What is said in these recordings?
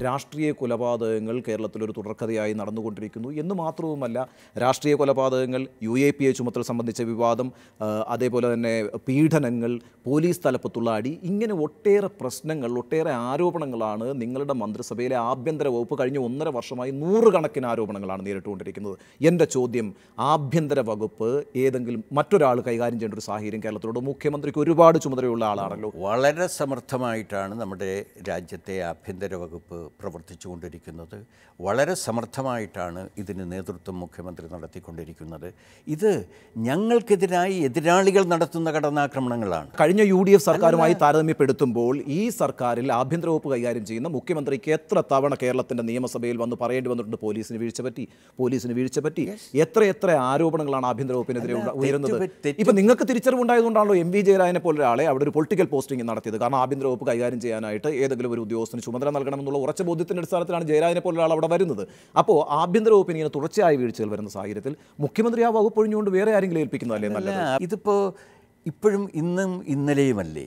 രാഷ്ട്രീയ കൊലപാതകങ്ങൾ കേരളത്തിലൊരു തുടർക്കഥയായി നടന്നുകൊണ്ടിരിക്കുന്നു എന്ന് മാത്രവുമല്ല, രാഷ്ട്രീയ കൊലപാതകങ്ങൾ, UAPA ചുമത്തൽ സംബന്ധിച്ച വിവാദം, അതേപോലെ തന്നെ പീഡനങ്ങൾ, പോലീസ് തലപ്പത്തുള്ള അടി, ഇങ്ങനെ ഒട്ടേറെ പ്രശ്നങ്ങൾ, ഒട്ടേറെ ആരോപണങ്ങളാണ് നിങ്ങളുടെ മന്ത്രിസഭയിലെ ആഭ്യന്തര വകുപ്പ് കഴിഞ്ഞ 1.5 വർഷമായി 100 കണക്കിന് ആരോപണങ്ങളാണ് നേരിട്ടുകൊണ്ടിരിക്കുന്നത്. എൻ്റെ ചോദ്യം, ആഭ്യന്തര വകുപ്പ് ഏതെങ്കിലും മറ്റൊരാൾ കൈകാര്യം ചെയ്യേണ്ട ഒരു സാഹചര്യം കേരളത്തിലോട്? മുഖ്യമന്ത്രിക്ക് ഒരുപാട് ചുമതലയുള്ള ആളാണല്ലോ. വളരെ സമർത്ഥമായിട്ടാണ് നമ്മുടെ രാജ്യത്തെ ആഭ്യന്തര വകുപ്പ് പ്രവർത്തിച്ചുകൊണ്ടിരിക്കുന്നത്. വളരെ സമർത്ഥമായിട്ടാണ് ഇതിന് നേതൃത്വം മുഖ്യമന്ത്രി നടത്തിക്കൊണ്ടിരിക്കുന്നത്. ഇത് ഞങ്ങൾക്കെതിരായി എതിരാളികൾ നടത്തുന്ന കടന്നാക്രമണങ്ങളാണ്. കഴിഞ്ഞ UDF സർക്കാരുമായി താരതമ്യപ്പെടുത്തുമ്പോൾ ഈ സർക്കാരിൽ ആഭ്യന്തര വകുപ്പ് കൈകാര്യം ചെയ്യുന്ന മുഖ്യമന്ത്രിക്ക് എത്ര തവണ കേരളത്തിൻ്റെ നിയമസഭയിൽ വന്ന് പറയേണ്ടി വന്നിട്ടുണ്ട് പോലീസിന് വീഴ്ച പറ്റി? എത്ര ആരോപണങ്ങളാണ് ആഭ്യന്തര വകുപ്പിനെതിരെ ഉയരുന്നത്? ഇപ്പം നിങ്ങൾക്ക് തിരിച്ചറിവുണ്ടായതുകൊണ്ടാണല്ലോ MV ജയരാജനെ പോലെ ഒരാളെ അവിടെ ഒരു പൊളിറ്റിക്കൽ പോസ്റ്റിംഗ് നടത്തിയത്. കാരണം ആഭ്യന്തര വകുപ്പ് കൈകാര്യം ചെയ്യാനായിട്ട് ഏതെങ്കിലും ഒരു ഉദ്യോഗസ്ഥന് ചുമതല നൽകണമെന്നുള്ള ഉറച്ച ബോധ്യത്തിൻ്റെ അടിസ്ഥാനത്തിലാണ് ജയരാജനെ പോലെ ഒരാൾ അവിടെ വരുന്നത്. അപ്പോൾ ആഭ്യന്തര വകുപ്പിന് ഇങ്ങനെ തുടർച്ചയായ വീഴ്ചകൾ വരുന്ന സാഹചര്യത്തിൽ മുഖ്യമന്ത്രി ആ വകുപ്പ് ഒഴിഞ്ഞുകൊണ്ട് വേറെ ആരെങ്കിലും ഏൽപ്പിക്കുന്നതല്ലേ നല്ലത്? ഇതിപ്പോൾ ഇപ്പോഴും ഇന്നും ഇന്നലെയുമല്ലേ,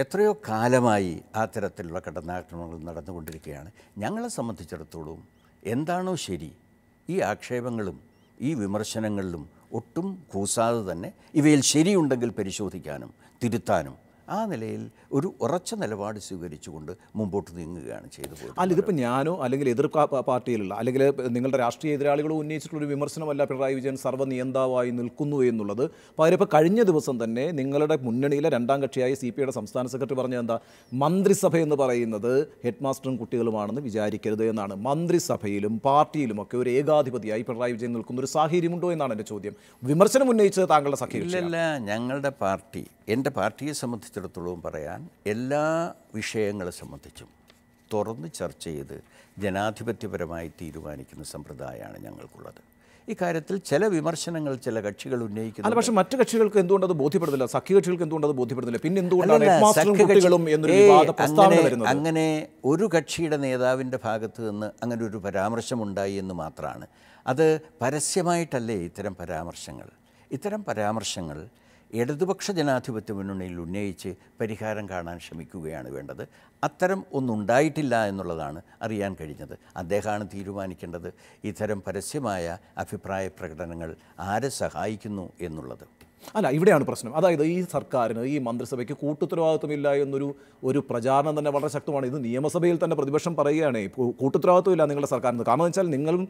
എത്രയോ കാലമായി ആ തരത്തിലുള്ള കടന്നാക്രമണങ്ങൾ നടന്നുകൊണ്ടിരിക്കുകയാണ്. ഞങ്ങളെ സംബന്ധിച്ചിടത്തോളം എന്താണോ ശരി, ഈ ആക്ഷേപങ്ങളും ഈ വിമർശനങ്ങളിലും ഒട്ടും കൂസാതെ തന്നെ ഇവയിൽ ശരിയുണ്ടെങ്കിൽ പരിശോധിക്കാനും തിരുത്താനും ആ നിലയിൽ ഒരു ഉറച്ച നിലപാട് സ്വീകരിച്ചുകൊണ്ട് മുമ്പോട്ട് നീങ്ങുകയാണ് ചെയ്തു പോകുന്നത്. അല്ല, ഇതിപ്പോൾ ഞാനോ അല്ലെങ്കിൽ എതിർ പാർട്ടിയിലുള്ള അല്ലെങ്കിൽ നിങ്ങളുടെ രാഷ്ട്രീയ എതിരാളികളോ ഉന്നയിച്ചിട്ടുള്ളൊരു വിമർശനമല്ല പിണറായി വിജയൻ സർവ്വനിയന്താവായി നിൽക്കുന്നു എന്നുള്ളത്. പകരം ഇപ്പോൾ കഴിഞ്ഞ ദിവസം തന്നെ നിങ്ങളുടെ മുന്നണിയിലെ രണ്ടാം കക്ഷിയായ CPIയുടെ സംസ്ഥാന സെക്രട്ടറി പറഞ്ഞത് എന്താ? മന്ത്രിസഭ എന്ന് പറയുന്നത് ഹെഡ് മാസ്റ്ററും കുട്ടികളുമാണെന്ന് വിചാരിക്കരുത് എന്നാണ്. മന്ത്രിസഭയിലും പാർട്ടിയിലുമൊക്കെ ഒരു ഏകാധിപതിയായി പിണറായി വിജയൻ നിൽക്കുന്ന ഒരു സാഹചര്യമുണ്ടോ എന്നാണ് എൻ്റെ ചോദ്യം. വിമർശനം ഉന്നയിച്ചത് താങ്കളുടെ സഖ്യകക്ഷി. ഇല്ല, ഞങ്ങളുടെ പാർട്ടി, എൻ്റെ പാർട്ടിയെ സംബന്ധിച്ചിടത്തോളം പറയാൻ എല്ലാ വിഷയങ്ങളെ സംബന്ധിച്ചും തുറന്ന് ചർച്ച ചെയ്ത് ജനാധിപത്യപരമായി തീരുമാനിക്കുന്ന സമ്പ്രദായമാണ് ഞങ്ങൾക്കുള്ളത്. ഇക്കാര്യത്തിൽ ചില വിമർശനങ്ങൾ ചില കക്ഷികൾ ഉന്നയിക്കുന്നു. അല്ല, പക്ഷേ മറ്റു കക്ഷികൾക്ക് എന്തുകൊണ്ടത് ബോധ്യപ്പെടുന്നില്ല? സഖ്യകക്ഷികൾക്ക് എന്തുകൊണ്ടത് ബോധ്യപ്പെടുന്നില്ല? പിന്നെ എന്തുകൊണ്ടാണ് അങ്ങനെ ഒരു കക്ഷിയുടെ നേതാവിൻ്റെ ഭാഗത്ത് നിന്ന് അങ്ങനെ ഒരു പരാമർശമുണ്ടായി എന്ന് മാത്രമാണ്. അത് പരസ്യമായിട്ടല്ലേ ഇത്തരം പരാമർശങ്ങൾ ഇടതുപക്ഷ ജനാധിപത്യ മുന്നണിയിൽ ഉന്നയിച്ച് പരിഹാരം കാണാൻ ശ്രമിക്കുകയാണ് വേണ്ടത്. അത്തരം ഒന്നുണ്ടായിട്ടില്ല എന്നുള്ളതാണ് അറിയാൻ കഴിഞ്ഞത്. അദ്ദേഹമാണ് തീരുമാനിക്കേണ്ടത് ഇത്തരം പരസ്യമായ അഭിപ്രായ പ്രകടനങ്ങൾ ആരെ സഹായിക്കുന്നു എന്നുള്ളത്. അല്ല, ഇവിടെയാണ് പ്രശ്നം. അതായത് ഈ സർക്കാരിന്, ഈ മന്ത്രിസഭയ്ക്ക് കൂട്ടുത്തരവാദിത്വമില്ല എന്നൊരു പ്രചാരണം തന്നെ വളരെ ശക്തമാണ്. ഇത് നിയമസഭയിൽ തന്നെ പ്രതിപക്ഷം പറയുകയാണ് കൂട്ടുത്തരവാദിത്വമില്ല നിങ്ങളുടെ സർക്കാരിന്. കാരണം വെച്ചാൽ നിങ്ങളും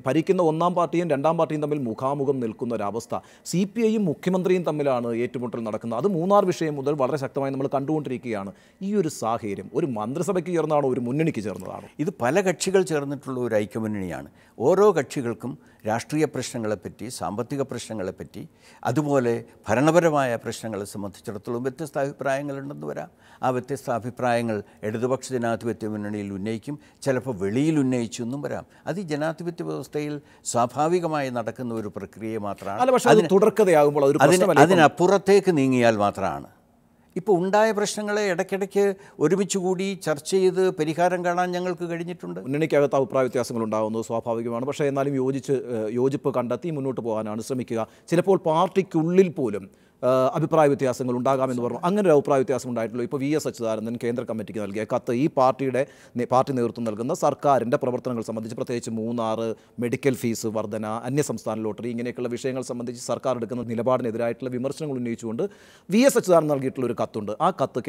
ഭരിക്കുന്ന ഒന്നാം പാർട്ടിയും രണ്ടാം പാർട്ടിയും തമ്മിൽ മുഖാമുഖം നിൽക്കുന്ന ഒരവസ്ഥ. CPIയും മുഖ്യമന്ത്രിയും തമ്മിലാണ് ഏറ്റുമുട്ടൽ നടക്കുന്നത്. അത് മൂന്നാർ വിഷയം മുതൽ വളരെ ശക്തമായി നമ്മൾ കണ്ടുകൊണ്ടിരിക്കുകയാണ്. ഈ ഒരു സാഹചര്യം ഒരു മന്ത്രിസഭയ്ക്ക് ചേർന്നതാണോ, ഒരു മുന്നണിക്ക് ചേർന്നതാണോ? ഇത് പല കക്ഷികൾ ചേർന്നിട്ടുള്ള ഒരു ഐക്യമുന്നണിയാണ്. ഓരോ കക്ഷികൾക്കും രാഷ്ട്രീയ പ്രശ്നങ്ങളെപ്പറ്റി, സാമ്പത്തിക പ്രശ്നങ്ങളെപ്പറ്റി, അതുപോലെ ഭരണപരമായ പ്രശ്നങ്ങളെ സംബന്ധിച്ചിടത്തോളം വ്യത്യസ്ത അഭിപ്രായങ്ങളുണ്ടെന്ന് വരാം. ആ വ്യത്യസ്ത അഭിപ്രായങ്ങൾ ഇടതുപക്ഷ ജനാധിപത്യ മുന്നണിയിൽ ഉന്നയിക്കും, ചിലപ്പോൾ വെളിയിൽ ഉന്നയിച്ചു എന്നും വരാം. അത് ഈ ജനാധിപത്യ വ്യവസ്ഥയിൽ സ്വാഭാവികമായി നടക്കുന്ന ഒരു പ്രക്രിയ മാത്രമാണ്. അതിനപ്പുറത്തേക്ക് നീങ്ങിയാൽ മാത്രമാണ്. ഇപ്പോൾ ഉണ്ടായ പ്രശ്നങ്ങളെ ഇടയ്ക്കിടയ്ക്ക് ഒരുമിച്ച് കൂടി ചർച്ച ചെയ്ത് പരിഹാരം കാണാൻ ഞങ്ങൾക്ക് കഴിഞ്ഞിട്ടുണ്ട്. മുന്നണിക്കകത്ത് അഭിപ്രായ വ്യത്യാസങ്ങൾ ഉണ്ടാകുന്നത് സ്വാഭാവികമാണ്. പക്ഷേ എന്നാലും യോജിപ്പ് കണ്ടെത്തി മുന്നോട്ട് പോകാനാണ് ശ്രമിക്കുക. ചിലപ്പോൾ പാർട്ടിക്കുള്ളിൽ പോലും അഭിപ്രായ വ്യത്യാസങ്ങൾ ഉണ്ടാകാമെന്ന് പറഞ്ഞു. അങ്ങനെ ഒരു അഭിപ്രായ വ്യത്യാസം ഉണ്ടായിട്ടുള്ളൂ. ഇപ്പോൾ VS അച്യുതാനന്ദൻ കേന്ദ്ര കമ്മിറ്റിക്ക് നൽകിയ കത്ത് ഈ പാർട്ടി നേതൃത്വം നൽകുന്ന സർക്കാരിൻ്റെ പ്രവർത്തനങ്ങൾ സംബന്ധിച്ച്, പ്രത്യേകിച്ച് മൂന്നാർ, മെഡിക്കൽ ഫീസ് വർധന, അന്യസംസ്ഥാന ലോട്ടറി, ഇങ്ങനെയൊക്കെയുള്ള വിഷയങ്ങൾ സംബന്ധിച്ച് സർക്കാർ എടുക്കുന്ന നിലപാടിനെതിരായിട്ടുള്ള വിമർശനങ്ങൾ ഉന്നയിച്ചുകൊണ്ട് VS അച്യുതാനന്ദൻ നൽകിയിട്ടുള്ള ഒരു കത്തുണ്ട്. ആ കത്ത്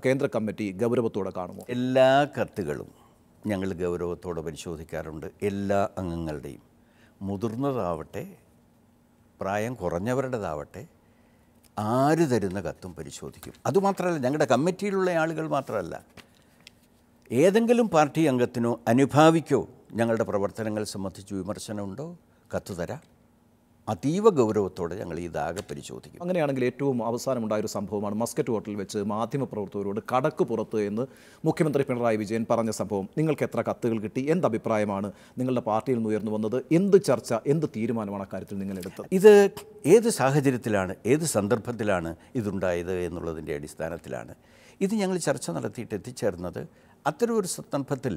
കേന്ദ്ര കമ്മിറ്റി ഗൗരവത്തോടെ കാണുമോ? എല്ലാ കത്തുകളും ഞങ്ങൾ ഗൗരവത്തോടെ പരിശോധിക്കാറുണ്ട്. എല്ലാ അംഗങ്ങളുടെയും, മുതിർന്നതാവട്ടെ പ്രായം കുറഞ്ഞവരുടേതാവട്ടെ, ആര് തരുന്ന കത്തും പരിശോധിക്കും. അതുമാത്രമല്ല, ഞങ്ങളുടെ കമ്മിറ്റിയിലുള്ള ആളുകൾ മാത്രമല്ല, ഏതെങ്കിലും പാർട്ടി അംഗത്തിനോ അനുഭാവിക്കോ ഞങ്ങളുടെ പ്രവർത്തനങ്ങൾ സംബന്ധിച്ച് വിമർശനമുണ്ടോ, കത്ത് തരാം. അതീവ ഗൗരവത്തോടെ ഞങ്ങൾ ഇതാകെ പരിശോധിക്കും. അങ്ങനെയാണെങ്കിൽ ഏറ്റവും അവസാനമുണ്ടായൊരു സംഭവമാണ് മസ്കറ്റ് ഹോട്ടലിൽ വെച്ച് മാധ്യമപ്രവർത്തകരോട് കടക്ക് പുറത്ത് എന്ന് മുഖ്യമന്ത്രി പിണറായി വിജയൻ പറഞ്ഞ സംഭവം. നിങ്ങൾക്ക് എത്ര കത്തുകൾ കിട്ടി? എന്ത് അഭിപ്രായമാണ് നിങ്ങളുടെ പാർട്ടിയിൽ നിന്ന് ഉയർന്നു വന്നത്? എന്ത് ചർച്ച, എന്ത് തീരുമാനമാണ് അക്കാര്യത്തിൽ നിങ്ങൾ എടുത്തത്? ഇത് ഏത് സാഹചര്യത്തിലാണ്, ഏത് സന്ദർഭത്തിലാണ് ഇതുണ്ടായത് എന്നുള്ളതിൻ്റെ അടിസ്ഥാനത്തിലാണ് ഇത് ഞങ്ങൾ ചർച്ച നടത്തിയിട്ട് എത്തിച്ചേർന്നത്. അത്തരം ഒരു സന്ദർഭത്തിൽ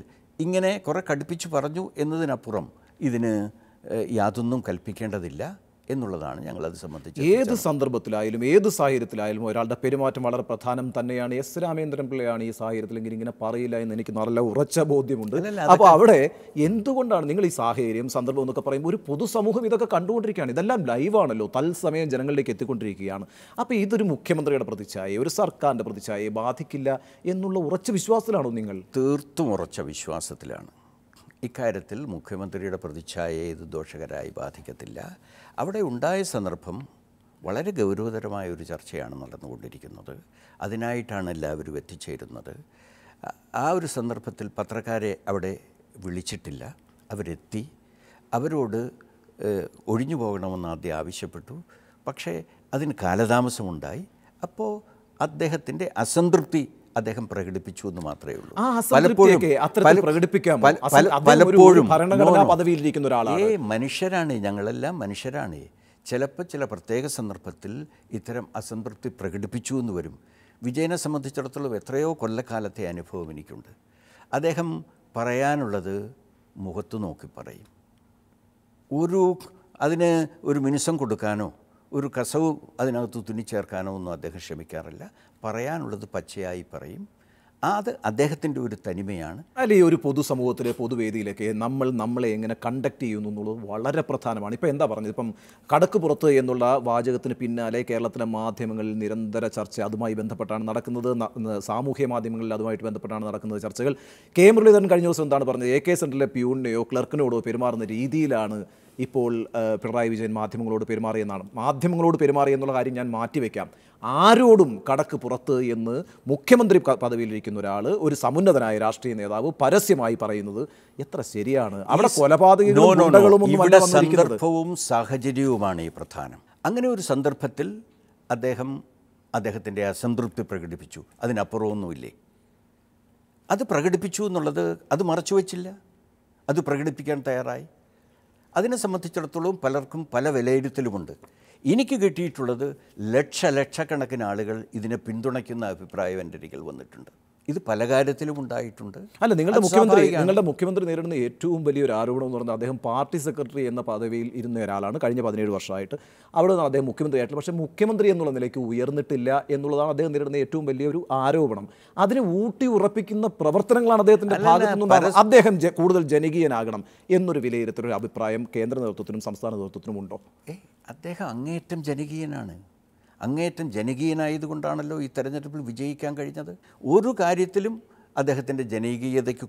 ഇങ്ങനെ കുറേ കടുപ്പിച്ച് പറഞ്ഞു എന്നതിനപ്പുറം ഇതിന് യാതൊന്നും കൽപ്പിക്കേണ്ടതില്ല എന്നുള്ളതാണ് ഞങ്ങളത് സംബന്ധിച്ച്. ഏത് സന്ദർഭത്തിലായാലും ഏത് സാഹചര്യത്തിലായാലും ഒരാളുടെ പെരുമാറ്റം വളരെ പ്രധാനം തന്നെയാണ്. എസ് രാമേന്ദ്രൻ പിള്ളയാണ് ഈ സാഹചര്യത്തിലെങ്കിൽ ഇങ്ങനെ പറയില്ല എന്ന് എനിക്ക് നല്ല ഉറച്ച ബോധ്യമുണ്ട്. അപ്പോൾ അവിടെ എന്തുകൊണ്ടാണ് നിങ്ങൾ ഈ സാഹചര്യം സന്ദർഭം എന്നൊക്കെ പറയുമ്പോൾ ഒരു പൊതുസമൂഹം ഇതൊക്കെ കണ്ടുകൊണ്ടിരിക്കുകയാണ്, ഇതെല്ലാം ലൈവാണല്ലോ, തത്സമയം ജനങ്ങളിലേക്ക് എത്തിക്കൊണ്ടിരിക്കുകയാണ്. അപ്പോൾ ഇതൊരു മുഖ്യമന്ത്രിയുടെ പ്രതിച്ഛായയെ, ഒരു സർക്കാരിൻ്റെ പ്രതിച്ഛായയെ ബാധിക്കില്ല എന്നുള്ള ഉറച്ച വിശ്വാസത്തിലാണോ നിങ്ങൾ? തീർത്തും ഉറച്ച വിശ്വാസത്തിലാണ്. ഇക്കാര്യത്തിൽ മുഖ്യമന്ത്രിയുടെ പ്രതിച്ഛായയെ ഇത് ദോഷകരമായി ബാധിക്കത്തില്ല. അവിടെ ഉണ്ടായ സന്ദർഭം വളരെ ഗൗരവതരമായ ഒരു ചർച്ചയാണ് നടന്നുകൊണ്ടിരിക്കുന്നത്. അതിനായിട്ടാണ് എല്ലാവരും എത്തിച്ചേരുന്നത്. ആ ഒരു സന്ദർഭത്തിൽ പത്രക്കാരെ അവിടെ വിളിച്ചിട്ടില്ല. അവരെത്തി, അവരോട് ഒഴിഞ്ഞു പോകണമെന്ന് ആദ്യം ആവശ്യപ്പെട്ടു. പക്ഷേ അതിന് കാലതാമസമുണ്ടായി. അപ്പോൾ അദ്ദേഹത്തിൻ്റെ അസംതൃപ്തി അദ്ദേഹം പ്രകടിപ്പിച്ചു എന്ന് മാത്രമേ ഉള്ളൂ. പലപ്പോഴും മനുഷ്യരാണ്, ഞങ്ങളെല്ലാം മനുഷ്യരാണ്. ചിലപ്പോൾ ചില പ്രത്യേക സന്ദർഭത്തിൽ ഇത്തരം അസംതൃപ്തി പ്രകടിപ്പിച്ചു എന്ന് വരും. വിജയനെ സംബന്ധിച്ചിടത്തോളം എത്രയോ കൊല്ലക്കാലത്തെ അനുഭവം എനിക്കുണ്ട്. അദ്ദേഹം പറയാനുള്ളത് മുഖത്ത് നോക്കി പറയും. അതിന് ഒരു മിനുസം കൊടുക്കാനോ ഒരു കസവ് അതിനകത്ത് തുന്നിച്ചേർക്കാനോ ഒന്നും അദ്ദേഹം ശ്രമിക്കാറില്ല. പറയാനുള്ളത് പച്ചയായി പറയും. അത് അദ്ദേഹത്തിൻ്റെ ഒരു തനിമയാണ്. അല്ലെ, ഒരു പൊതുസമൂഹത്തിലെ പൊതുവേദിയിലേക്ക് നമ്മളെ എങ്ങനെ കണ്ടക്ട് ചെയ്യുന്നു എന്നുള്ളത് വളരെ പ്രധാനമാണ്. ഇപ്പോൾ എന്താ പറഞ്ഞത്, ഇപ്പം കടക്ക് പുറത്ത് എന്നുള്ള വാചകത്തിന് പിന്നാലെ കേരളത്തിലെ മാധ്യമങ്ങളിൽ നിരന്തര ചർച്ച അതുമായി ബന്ധപ്പെട്ടാണ് നടക്കുന്നത്. സാമൂഹ്യ മാധ്യമങ്ങളിൽ അതുമായിട്ട് ബന്ധപ്പെട്ടാണ് നടക്കുന്നത് ചർച്ചകൾ. കെ മുരളീധരൻ കഴിഞ്ഞ ദിവസം എന്താണ് പറഞ്ഞത്, AK സെൻറ്ററിലെ പ്യൂണിനെയോ ക്ലർക്കിനോടോ പെരുമാറുന്ന രീതിയിലാണ് ഇപ്പോൾ പിണറായി വിജയൻ മാധ്യമങ്ങളോട് പെരുമാറിയെന്നാണ്. മാധ്യമങ്ങളോട് പെരുമാറി എന്നുള്ള കാര്യം ഞാൻ മാറ്റിവെക്കാം, ആരോടും കടക്ക് പുറത്ത് എന്ന് മുഖ്യമന്ത്രി പദവിയിലിരിക്കുന്ന ഒരാൾ, ഒരു സമുന്നതനായ രാഷ്ട്രീയ നേതാവ് പരസ്യമായി പറയുന്നത് എത്ര ശരിയാണ്? അവിടെ കൊലപാതകങ്ങളും സന്ദർഭവും സാഹചര്യവുമാണ് ഈ പ്രധാനം. അങ്ങനെ ഒരു സന്ദർഭത്തിൽ അദ്ദേഹത്തിൻ്റെ അസംതൃപ്തി പ്രകടിപ്പിച്ചു. അതിനപ്പുറമൊന്നുമില്ലേ. അത് പ്രകടിപ്പിച്ചു എന്നുള്ളത് അത് മറച്ചു വച്ചില്ല, അത് പ്രകടിപ്പിക്കാൻ തയ്യാറായി. അതിനെ സംബന്ധിച്ചിടത്തോളം പലർക്കും പല വിലയിരുത്തലുമുണ്ട്. എനിക്ക് കിട്ടിയിട്ടുള്ളത് ലക്ഷക്കണക്കിന് ആളുകൾ ഇതിനെ പിന്തുണയ്ക്കുന്ന അഭിപ്രായം എൻ്റെ അരികിൽ വന്നിട്ടുണ്ട്. ഇത് പല കാര്യത്തിലും ഉണ്ടായിട്ടുണ്ട്. അല്ല, നിങ്ങളുടെ മുഖ്യമന്ത്രി നേരിടുന്ന ഏറ്റവും വലിയൊരു ആരോപണം എന്ന് പറഞ്ഞാൽ അദ്ദേഹം പാർട്ടി സെക്രട്ടറി എന്ന പദവിയിൽ ഇരുന്ന ഒരാളാണ് കഴിഞ്ഞ 17 വർഷമായിട്ട്. അവിടെ നിന്ന് അദ്ദേഹം മുഖ്യമന്ത്രി ആയിട്ടില്ല, പക്ഷേ മുഖ്യമന്ത്രി എന്നുള്ള നിലയ്ക്ക് ഉയർന്നിട്ടില്ല എന്നുള്ളതാണ് അദ്ദേഹം നേരിടുന്ന ഏറ്റവും വലിയൊരു ആരോപണം. അതിനെ ഊട്ടി ഉറപ്പിക്കുന്ന പ്രവർത്തനങ്ങളാണ് അദ്ദേഹത്തിൻ്റെ ഭാഗത്തു നിന്നും. അദ്ദേഹം കൂടുതൽ ജനകീയനാകണം എന്നൊരു വിലയിരുത്തൽ, ഒരു അഭിപ്രായം കേന്ദ്ര നേതൃത്വത്തിനും സംസ്ഥാന നേതൃത്വത്തിനും ഉണ്ടോ? അദ്ദേഹം അങ്ങേയറ്റം ജനകീയനാണ്. അങ്ങേയറ്റം ജനകീയനായതുകൊണ്ടാണല്ലോ ഈ തെരഞ്ഞെടുപ്പിൽ വിജയിക്കാൻ കഴിഞ്ഞത്. ഒരു കാര്യത്തിലും അദ്ദേഹത്തിൻ്റെ ജനകീയതയ്ക്ക്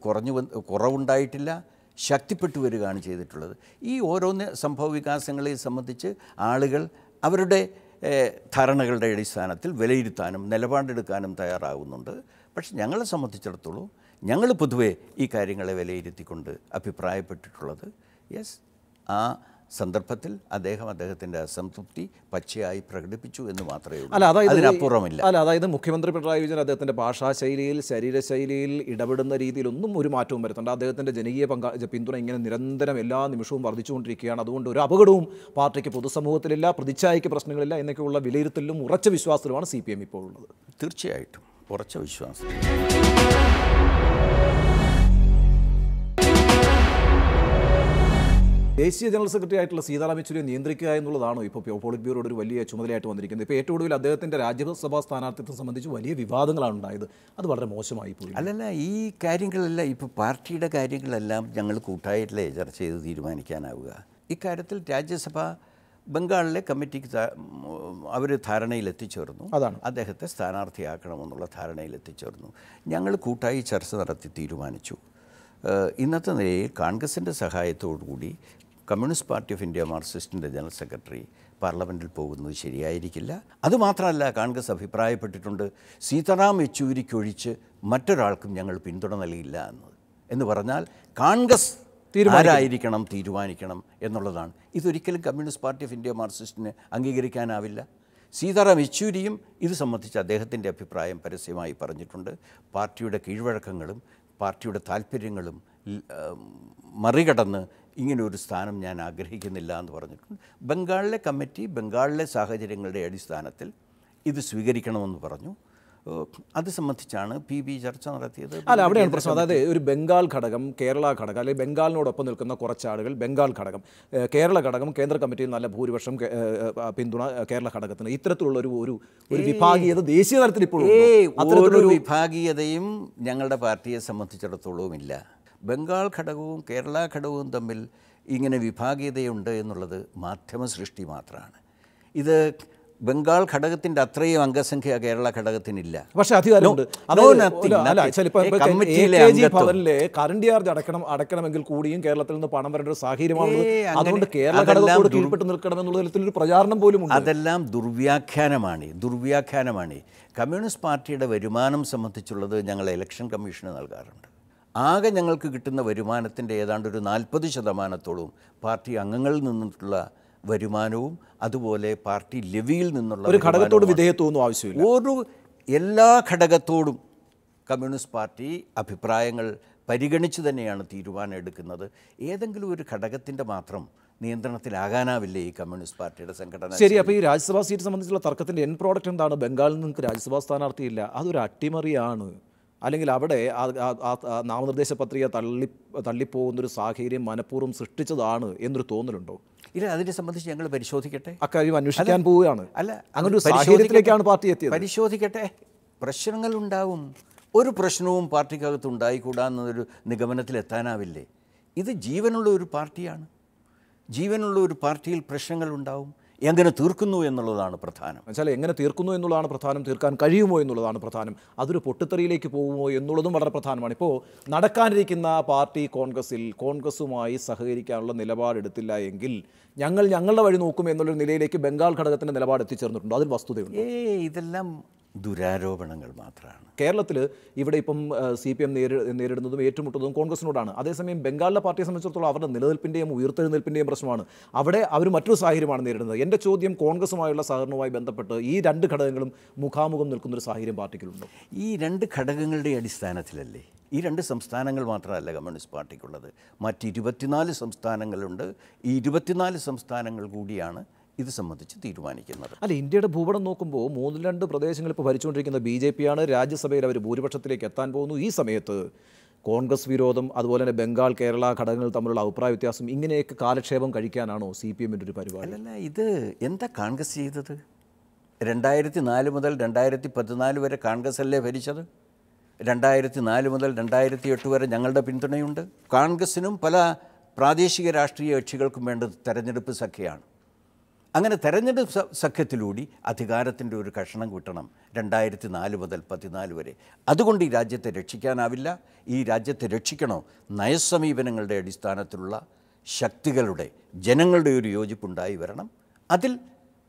കുറവുണ്ടായിട്ടില്ല, ശക്തിപ്പെട്ടു വരികയാണ് ചെയ്തിട്ടുള്ളത്. ഈ ഓരോന്ന് സംഭവ വികാസങ്ങളെ സംബന്ധിച്ച് ആളുകൾ അവരുടെ ധാരണകളുടെ അടിസ്ഥാനത്തിൽ വിലയിരുത്താനും നിലപാടെടുക്കാനും തയ്യാറാകുന്നുണ്ട്. പക്ഷെ ഞങ്ങളെ സംബന്ധിച്ചിടത്തോളം ഞങ്ങൾ പൊതുവെ ഈ കാര്യങ്ങളെ വിലയിരുത്തിക്കൊണ്ട് അഭിപ്രായപ്പെട്ടിട്ടുള്ളത് യെസ്, ആ സന്ദർഭത്തിൽ അദ്ദേഹത്തിൻ്റെ അസംതൃപ്തി പച്ചയായി പ്രകടിപ്പിച്ചു എന്ന് മാത്രമേ ഉള്ളൂ. അതിനപ്പുറമില്ല. അതായത് മുഖ്യമന്ത്രി പിണറായി വിജയൻ അദ്ദേഹത്തിൻ്റെ ഭാഷാശൈലിയിൽ, ശരീരശൈലിയിൽ ഇടപെടുന്ന രീതിയിലൊന്നും ഒരു മാറ്റവും വരുത്തുന്നുണ്ട്. അദ്ദേഹത്തിൻ്റെ ജനകീയ പിന്തുണ ഇങ്ങനെ നിരന്തരം എല്ലാ നിമിഷവും വർദ്ധിച്ചുകൊണ്ടിരിക്കുകയാണ്. അതുകൊണ്ട് ഒരു അപകടവും പാർട്ടിക്ക് പൊതുസമൂഹത്തിലില്ല, പ്രതിച്ഛായയ്ക്ക് പ്രശ്നങ്ങളില്ല എന്നൊക്കെയുള്ള വിലയിരുത്തലിലും ഉറച്ച വിശ്വാസത്തിലുമാണ് CPM ഇപ്പോൾ ഉള്ളത്. തീർച്ചയായിട്ടും ഉറച്ച വിശ്വാസം. ദേശീയ ജനറൽ സെക്രട്ടറി ആയിട്ടുള്ള സീതാറാം യെച്ചൂരിയെ നിയന്ത്രിക്കുക എന്നുള്ളതാണോ ഇപ്പോൾ പോളിറ്റ് ബ്യൂറോയുടെ ഒരു വലിയ ചുമതലയായിട്ട് വന്നിരിക്കുന്നത്? ഇപ്പോൾ ഏറ്റവും ഒടുവിൽ അദ്ദേഹത്തിൻ്റെ രാജ്യസഭാ സ്ഥാനാർത്ഥിത്വം സംബന്ധിച്ച് വലിയ വിവാദങ്ങളാണ് ഉണ്ടായത്. അത് വളരെ മോശമായി പോയി. അല്ലല്ല, ഈ കാര്യങ്ങളെല്ലാം ഇപ്പോൾ പാർട്ടിയുടെ കാര്യങ്ങളെല്ലാം ഞങ്ങൾ കൂട്ടായിട്ടല്ലേ ചർച്ച ചെയ്ത് തീരുമാനിക്കാനാവുക. ഇക്കാര്യത്തിൽ രാജ്യസഭ ബംഗാളിലെ കമ്മിറ്റിക്ക് അവർ ധാരണയിലെത്തിച്ചേർന്നു. അദ്ദേഹത്തെ സ്ഥാനാർത്ഥിയാക്കണമെന്നുള്ള ധാരണയിലെത്തിച്ചേർന്നു. ഞങ്ങൾ കൂട്ടായി ചർച്ച നടത്തി തീരുമാനിച്ചു. ഇന്നത്തെ നിലയിൽ കോൺഗ്രസിൻ്റെ സഹായത്തോടുകൂടി കമ്മ്യൂണിസ്റ്റ് പാർട്ടി ഓഫ് ഇന്ത്യ മാർക്സിസ്റ്റിൻ്റെ ജനറൽ സെക്രട്ടറി പാർലമെൻറ്റിൽ പോകുന്നത് ശരിയായിരിക്കില്ല. അതുമാത്രമല്ല, കോൺഗ്രസ് അഭിപ്രായപ്പെട്ടിട്ടുണ്ട് സീതാറാം യെച്ചൂരിക്കൊഴിച്ച് മറ്റൊരാൾക്കും ഞങ്ങൾ പിന്തുണ നൽകില്ല എന്ന് പറഞ്ഞാൽ കോൺഗ്രസ് ആരായിരിക്കണം തീരുമാനിക്കണം എന്നുള്ളതാണ്. ഇതൊരിക്കലും കമ്മ്യൂണിസ്റ്റ് പാർട്ടി ഓഫ് ഇന്ത്യ മാർക്സിസ്റ്റിന് അംഗീകരിക്കാനാവില്ല. സീതാറാം യെച്ചൂരിയും ഇത് സംബന്ധിച്ച് അദ്ദേഹത്തിൻ്റെ അഭിപ്രായം പരസ്യമായി പറഞ്ഞിട്ടുണ്ട്. പാർട്ടിയുടെ കീഴ്വഴക്കങ്ങളും പാർട്ടിയുടെ താല്പര്യങ്ങളും മറികടന്ന് ഇങ്ങനൊരു സ്ഥാനം ഞാൻ ആഗ്രഹിക്കുന്നില്ല എന്ന് പറഞ്ഞിട്ടുണ്ട്. ബംഗാളിലെ കമ്മിറ്റി ബംഗാളിലെ സാഹചര്യങ്ങളുടെ അടിസ്ഥാനത്തിൽ ഇത് സ്വീകരിക്കണമെന്ന് പറഞ്ഞു. അത് സംബന്ധിച്ചാണ് PB ചർച്ച നടത്തിയത്. അല്ല, അവിടെയാണ് പ്രശ്നം. അതായത് ഒരു ബംഗാൾ ഘടകം, കേരള ഘടകം, അല്ലെങ്കിൽ ബംഗാളിനോടൊപ്പം നിൽക്കുന്ന കുറച്ചാളുകൾ ബംഗാൾ ഘടകം, കേരള ഘടകം, കേന്ദ്ര കമ്മിറ്റിയിൽ നല്ല ഭൂരിപക്ഷം പിന്തുണ കേരള ഘടകത്തിന്, ഇത്തരത്തിലുള്ള ഒരു വിഭാഗീയത ദേശീയ തലത്തിൽ ഇപ്പോഴും ഒരു വിഭാഗീയതയും ഞങ്ങളുടെ പാർട്ടിയെ സംബന്ധിച്ചിടത്തോളവും ഇല്ല. ബംഗാൾ ഘടകവും കേരള ഘടകവും തമ്മിൽ ഇങ്ങനെ വിഭാഗീയതയുണ്ട് എന്നുള്ളത് മാധ്യമ സൃഷ്ടി മാത്രമാണ്. ഇത് ബംഗാൾ ഘടകത്തിൻ്റെ അത്രയും അംഗസംഖ്യ കേരള ഘടകത്തിനില്ല. പക്ഷേ അധികാരമുണ്ട്. ഭവനിലെ കറണ്ട് ചാർജ് അടക്കണമെങ്കിൽ കൂടിയും കേരളത്തിൽ നിന്ന് പണം വരേണ്ട ഒരു സാഹചര്യമാണ്. അതുകൊണ്ട് കേരള ഘടകത്തോട് കീഴ്പ്പെട്ട് നിൽക്കണമെന്നുള്ള തരത്തിലൊരു പ്രചാരണം പോലും ഉണ്ട്. അതെല്ലാം ദുർവ്യാഖ്യാനമാണ്. കമ്മ്യൂണിസ്റ്റ് പാർട്ടിയുടെ വരുമാനം സംബന്ധിച്ചുള്ളത് ഞങ്ങൾ ഇലക്ഷൻ കമ്മീഷന് നൽകാറുണ്ട്. ആകെ ഞങ്ങൾക്ക് കിട്ടുന്ന വരുമാനത്തിൻ്റെ ഏതാണ്ട് ഒരു 40% പാർട്ടി അംഗങ്ങളിൽ നിന്നുള്ള വരുമാനവും അതുപോലെ പാർട്ടി ലെവിയിൽ നിന്നുള്ള ഒരു ഘടകത്തോട് വിധേയത്വമൊന്നും ആവശ്യമില്ല. എല്ലാ ഘടകത്തോടും കമ്മ്യൂണിസ്റ്റ് പാർട്ടി അഭിപ്രായങ്ങൾ പരിഗണിച്ച് തന്നെയാണ് തീരുമാനം എടുക്കുന്നത്. ഏതെങ്കിലും ഒരു ഘടകത്തിൻ്റെ മാത്രം നിയന്ത്രണത്തിലാകാനാവില്ലേ ഈ കമ്മ്യൂണിസ്റ്റ് പാർട്ടിയുടെ സംഘടന? ശരി, അപ്പോൾ ഈ രാജ്യസഭാ സീറ്റ് സംബന്ധിച്ചുള്ള തർക്കത്തിൻ്റെ എൻ പ്രോഡക്റ്റ് എന്താണ്? ബംഗാളിൽ നിങ്ങൾക്ക് രാജ്യസഭാ സ്ഥാനാർത്ഥിയില്ല, അതൊരു അട്ടിമറിയാണ്. അല്ലെങ്കിൽ അവിടെ നാമനിർദ്ദേശ പത്രിക തള്ളിപ്പോകുന്നൊരു സാഹചര്യം മനഃപൂർവ്വം സൃഷ്ടിച്ചതാണ് എന്നൊരു തോന്നലുണ്ടോ? ഇല്ല, അതിനെ സംബന്ധിച്ച് ഞങ്ങൾ പരിശോധിക്കട്ടെ. അക്കാര്യം അന്വേഷിക്കാൻ പോവുകയാണ്. അല്ല, അങ്ങനെ ഒരു സാഹചര്യത്തിലേക്കാണ് പാർട്ടി എത്തിയത്. പരിശോധിക്കട്ടെ. പ്രശ്നങ്ങളുണ്ടാവും. ഒരു പ്രശ്നവും പാർട്ടിക്കകത്ത് ഉണ്ടായിക്കൂടാന്നൊരു നിഗമനത്തിലെത്താനാവില്ലേ? ഇത് ജീവനുള്ള ഒരു പാർട്ടിയാണ്. ജീവനുള്ള ഒരു പാർട്ടിയിൽ പ്രശ്നങ്ങളുണ്ടാവും. എങ്ങനെ തീർക്കുന്നു എന്നുള്ളതാണ് പ്രധാനം. എന്നുവെച്ചാൽ എങ്ങനെ തീർക്കുന്നു എന്നുള്ളതാണ് പ്രധാനം, തീർക്കാൻ കഴിയുമോ എന്നുള്ളതാണ് പ്രധാനം. അതൊരു പൊട്ടിത്തെറിയിലേക്ക് പോകുമോ എന്നുള്ളതും വളരെ പ്രധാനമാണ്. ഇപ്പോൾ നടക്കാനിരിക്കുന്ന പാർട്ടി കോൺഗ്രസുമായി സഹകരിക്കാനുള്ള നിലപാടെടുത്തില്ല എങ്കിൽ ഞങ്ങളുടെ വഴി നോക്കും എന്നുള്ളൊരു നിലയിലേക്ക് ബംഗാൾ ഘടകത്തിൻ്റെ നിലപാട് എത്തിച്ചേർന്നിട്ടുണ്ട്. അതിൽ വസ്തുതയുണ്ട്. ഇതെല്ലാം ദുരാരോപണങ്ങൾ മാത്രമാണ്. കേരളത്തിൽ ഇവിടെ ഇപ്പം CPM നേരിടുന്നതും ഏറ്റുമുട്ടുന്നതും കോൺഗ്രസിനോടാണ്. അതേസമയം ബംഗാളിലെ പാർട്ടിയെ സംബന്ധിച്ചിടത്തോളം അവരുടെ നിലനിൽപ്പിൻ്റെയും ഉയർത്തെഴുന്നേൽപ്പിൻ്റെയും പ്രശ്നമാണ്. അവിടെ അവർ മറ്റൊരു സാഹചര്യമാണ് നേരിടുന്നത്. എൻ്റെ ചോദ്യം, കോൺഗ്രസുമായുള്ള സഹകരണവുമായി ബന്ധപ്പെട്ട് ഈ രണ്ട് ഘടകങ്ങളും മുഖാമുഖം നിൽക്കുന്നൊരു സാഹചര്യം പാർട്ടിക്കുണ്ടോ? ഈ രണ്ട് ഘടകങ്ങളുടെ അടിസ്ഥാനത്തിലല്ലേ, ഈ രണ്ട് സംസ്ഥാനങ്ങൾ മാത്രമല്ല കമ്മ്യൂണിസ്റ്റ് പാർട്ടിക്കുള്ളത്, മറ്റ് 24 സംസ്ഥാനങ്ങളുണ്ട്. ഈ 24 സംസ്ഥാനങ്ങൾ കൂടിയാണ് ഇത് സംബന്ധിച്ച് തീരുമാനിക്കുന്നത്. അല്ല, ഇന്ത്യയുടെ ഭൂപടം നോക്കുമ്പോൾ 3-2 പ്രദേശങ്ങൾ ഇപ്പോൾ ഭരിച്ചുകൊണ്ടിരിക്കുന്ന BJP ആണ്. രാജ്യസഭയിൽ അവർ ഭൂരിപക്ഷത്തിലേക്ക് എത്താൻ പോകുന്നു. ഈ സമയത്ത് കോൺഗ്രസ് വിരോധം, അതുപോലെ തന്നെ ബംഗാൾ കേരള ഘടകങ്ങൾ തമ്മിലുള്ള അഭിപ്രായ വ്യത്യാസം, ഇങ്ങനെയൊക്കെ കാലക്ഷേപം കഴിക്കാനാണോ CPMൻ്റെ ഒരു പരിപാടി? അല്ല, ഇത് എന്താ കോൺഗ്രസ് ചെയ്തത്? 2004 മുതൽ 2014 വരെ കോൺഗ്രസ് അല്ലേ ഭരിച്ചത്? 2004 മുതൽ 2008 വരെ ഞങ്ങളുടെ പിന്തുണയുണ്ട്. കോൺഗ്രസിനും പല പ്രാദേശിക രാഷ്ട്രീയ കക്ഷികൾക്കും വേണ്ടത് തെരഞ്ഞെടുപ്പ് സഖ്യമാണ്. അങ്ങനെ തെരഞ്ഞെടുപ്പ് സഖ്യത്തിലൂടെ അധികാരത്തിൻ്റെ ഒരു കഷണം കിട്ടണം 2004 മുതൽ 2014 വരെ. അതുകൊണ്ട് ഈ രാജ്യത്തെ രക്ഷിക്കാനാവില്ല. ഈ രാജ്യത്തെ രക്ഷിക്കണോ, നയസമീപനങ്ങളുടെ അടിസ്ഥാനത്തിലുള്ള ശക്തികളുടെ, ജനങ്ങളുടെ ഒരു യോജിപ്പുണ്ടായി വരണം. അതിൽ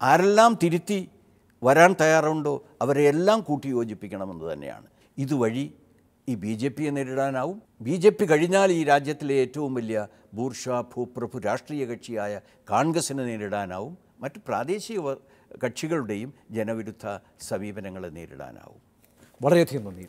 ആരെല്ലാം തിരുത്തി വരാൻ തയ്യാറുണ്ടോ അവരെയെല്ലാം കൂട്ടി യോജിപ്പിക്കണമെന്ന് തന്നെയാണ്. ഇതുവഴി ഈ BJPയെ നേരിടാനാവും. BJP കഴിഞ്ഞാൽ ഈ രാജ്യത്തിലെ ഏറ്റവും വലിയ ഭൂപ്രഭു രാഷ്ട്രീയ കക്ഷിയായ കോൺഗ്രസിനെ നേരിടാനാവും. മറ്റ് പ്രാദേശിക കക്ഷികളുടെയും ജനവിരുദ്ധ സമീപനങ്ങളെ നേരിടാനാവും. വളരെയധികം നന്ദി.